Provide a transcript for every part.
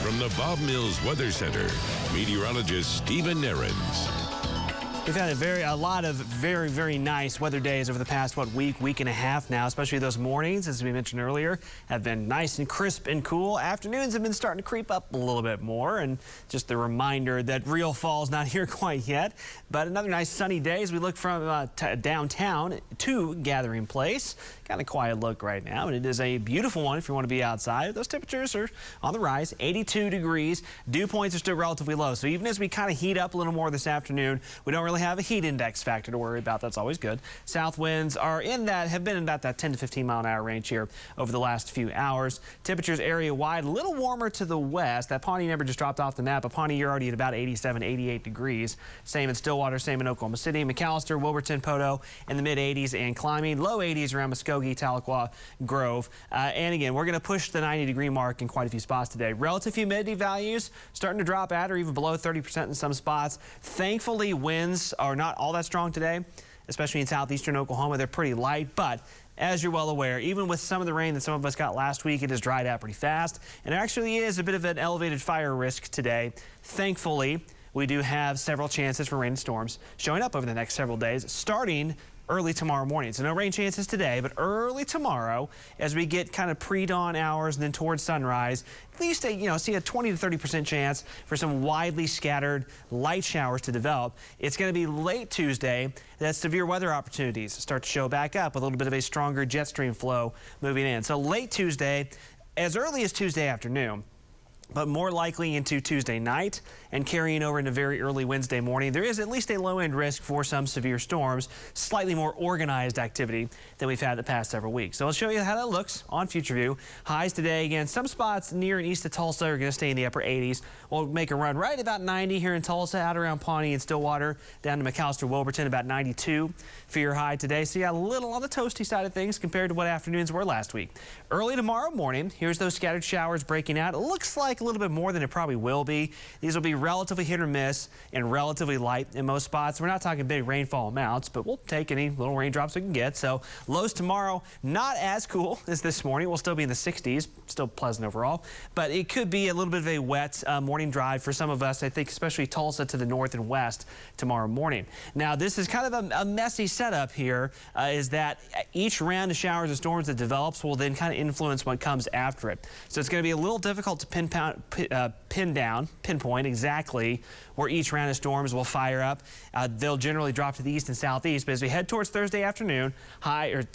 From the Bob Mills Weather Center, meteorologist Stephen Nehrenz. We've had a lot of very nice weather days over the past, week and a half now, especially those mornings, as we mentioned earlier, have been nice and crisp and cool. Afternoons have been starting to creep up a little bit more, and just the reminder that real fall's not here quite yet. But another nice sunny day as we look from downtown to Gathering Place. Kind of quiet look right now, and it is a beautiful one if you want to be outside. Those temperatures are on the rise, 82 degrees. Dew points are still relatively low, so even as we kind of heat up a little more this afternoon, we don't really have a heat index factor to worry about. That's always good. South winds have been in about that 10 to 15 mile an hour range here over the last few hours. Temperatures area wide, a little warmer to the west. That Pawnee number just dropped off the map. But Pawnee, you're already at about 87, 88 degrees. Same in Stillwater, same in Oklahoma City, McAllister, Wilburton, Poto in the mid 80s and climbing. Low 80s around Muskogee, Tahlequah, Grove. And again, we're going to push the 90-degree mark in quite a few spots today. Relative humidity values starting to drop at or even below 30% in some spots. Thankfully, winds are not all that strong today, especially in southeastern Oklahoma. They're pretty light, but as you're well aware, even with some of the rain that some of us got last week, it has dried out pretty fast. And there actually is a bit of an elevated fire risk today. Thankfully, we do have several chances for rain and storms showing up over the next several days, starting early tomorrow morning. So no rain chances today, but early tomorrow as we get kind of pre-dawn hours and then towards sunrise, at least see a 20 to 30% chance for some widely scattered light showers to develop. It's going to be late Tuesday that severe weather opportunities start to show back up with a little bit of a stronger jet stream flow moving in. So late Tuesday, as early as Tuesday afternoon, but more likely into Tuesday night and carrying over into very early Wednesday morning. There is at least a low-end risk for some severe storms, slightly more organized activity than we've had the past several weeks. So I'll show you how that looks on Future View. Highs today, again, some spots near and east of Tulsa are going to stay in the upper 80s. We'll make a run right about 90 here in Tulsa, out around Pawnee and Stillwater, down to McAllister, Wilburton, about 92 for your high today. So you got a little on the toasty side of things compared to what afternoons were last week. Early tomorrow morning, here's those scattered showers breaking out. It looks like a little bit more than it probably will be. These will be relatively hit or miss and relatively light in most spots. We're not talking big rainfall amounts, but we'll take any little raindrops we can get. So lows tomorrow, not as cool as this morning. We'll still be in the 60s, still pleasant overall, but it could be a little bit of a wet morning drive for some of us, I think, especially Tulsa to the north and west tomorrow morning. Now, this is kind of a messy setup here, is that each round of showers and storms that develops will then kind of influence what comes after it. So it's going to be a little difficult to pinpoint exactly where each round of storms will fire up. They'll generally drop to the east and southeast, but as we head towards Tuesday afternoon, highs in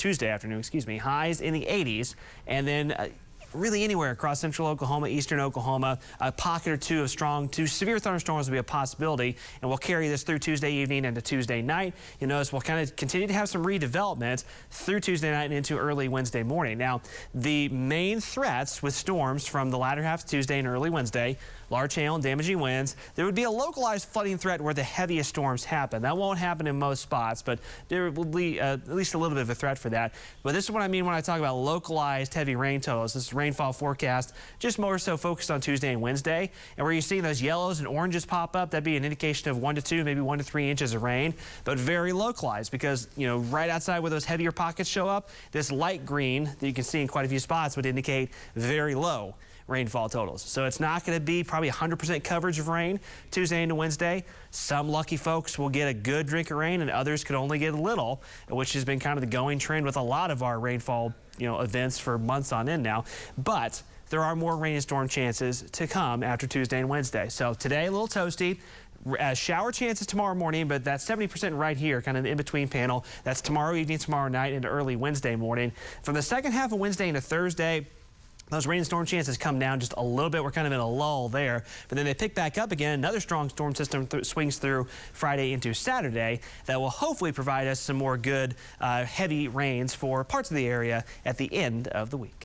the 80s, and then really anywhere across central Oklahoma, eastern Oklahoma, a pocket or two of strong to severe thunderstorms will be a possibility, and we'll carry this through Tuesday evening into Tuesday night. You'll notice we'll kind of continue to have some redevelopment through Tuesday night and into early Wednesday morning. Now, the main threats with storms from the latter half of Tuesday and early Wednesday, large hail and damaging winds. There would be a localized flooding threat where the heaviest storms happen. That won't happen in most spots, but there will be at least a little bit of a threat for that. But this is what I mean when I talk about localized heavy rain totals. This rainfall forecast just more so focused on Tuesday and Wednesday, and where you see those yellows and oranges pop up, that'd be an indication of 1 to 2, maybe 1 to 3 inches of rain, but very localized because, right outside where those heavier pockets show up, this light green that you can see in quite a few spots would indicate very low rainfall totals. So it's not going to be probably 100% coverage of rain Tuesday into Wednesday. Some lucky folks will get a good drink of rain and others could only get a little, which has been kind of the going trend with a lot of our rainfall events for months on end now. But there are more rain and storm chances to come after Tuesday and Wednesday. So today a little toasty. Shower chances tomorrow morning, but that's 70% right here, kind of the in-between panel. That's tomorrow evening, tomorrow night, into early Wednesday morning. From the second half of Wednesday into Thursday, those rain and storm chances come down just a little bit. We're kind of in a lull there, but then they pick back up again. Another strong storm system swings through Friday into Saturday that will hopefully provide us some more good heavy rains for parts of the area at the end of the week.